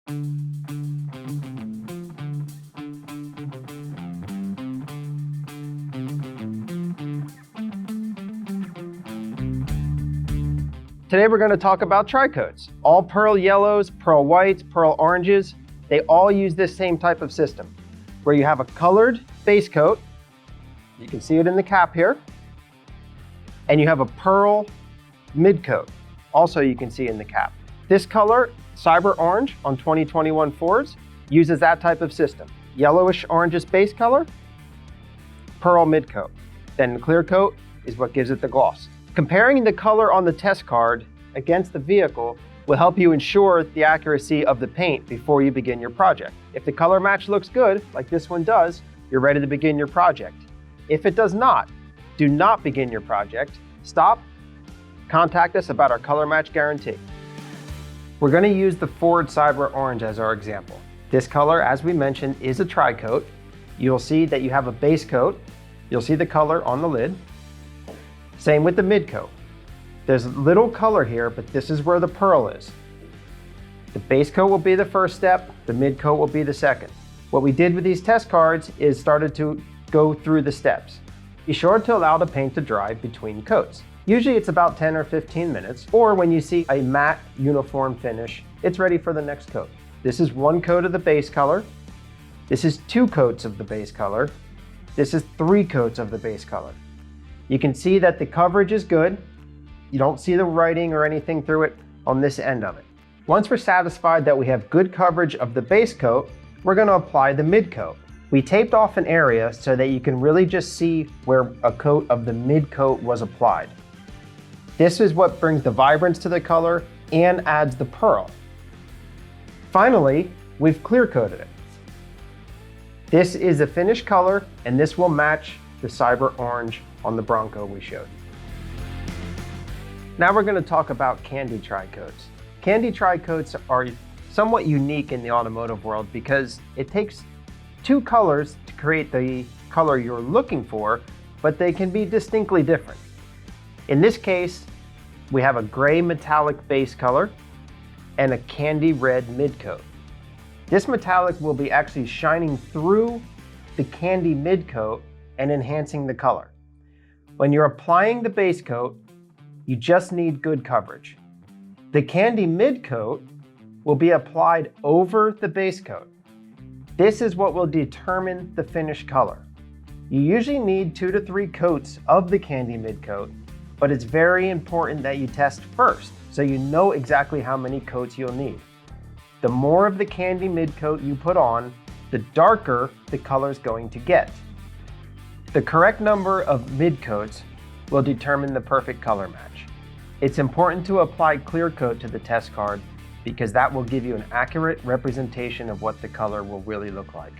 Today we're going to talk about tricoats. All pearl yellows, pearl whites, pearl oranges, they all use this same type of system, where you have a colored base coat, you can see it in the cap here, and you have a pearl midcoat, also you can see in the cap. This color, Cyber Orange on 2021 Fords, uses that type of system. Yellowish orangish base color, pearl midcoat. Then Clearcoat is what gives it the gloss. Comparing the color on the test card against the vehicle will help you ensure the accuracy of the paint before you begin your project. If the color match looks good, like this one does, you're ready to begin your project. If it does not, do not begin your project. Stop, contact us about our color match guarantee. We're going to use the Ford Cyber Orange as our example. This color, as we mentioned, is a tricoat. You'll see that you have a base coat. You'll see the color on the lid. Same with the midcoat. There's little color here, but this is where the pearl is. The base coat will be the first step, the midcoat will be the second. What we did with these test cards is started to go through the steps. Be sure to allow the paint to dry between coats. Usually it's about 10 or 15 minutes, or when you see a matte uniform finish, it's ready for the next coat. This is one coat of the base color. This is 2 coats of the base color. This is 3 coats of the base color. You can see that the coverage is good. You don't see the writing or anything through it on this end of it. Once we're satisfied that we have good coverage of the base coat, we're going to apply the mid coat. We taped off an area so that you can really just see where a coat of the mid coat was applied. This is what brings the vibrance to the color and adds the pearl. Finally, we've clear coated it. This is a finished color, and this will match the Cyber Orange on the Bronco we showed. Now we're going to talk about candy tricoats. Candy tricoats are somewhat unique in the automotive world because it takes 2 colors to create the color you're looking for, but they can be distinctly different. In this case, we have a gray metallic base color and a candy red midcoat. This metallic will be actually shining through the candy midcoat and enhancing the color. When you're applying the base coat, you just need good coverage. The candy midcoat will be applied over the base coat. This is what will determine the finished color. You usually need 2 to 3 coats of the candy midcoat, but it's very important that you test first so you know exactly how many coats you'll need. The more of the candy midcoat you put on, the darker the color is going to get. The correct number of midcoats will determine the perfect color match. It's important to apply Clearcoat to the test card because that will give you an accurate representation of what the color will really look like.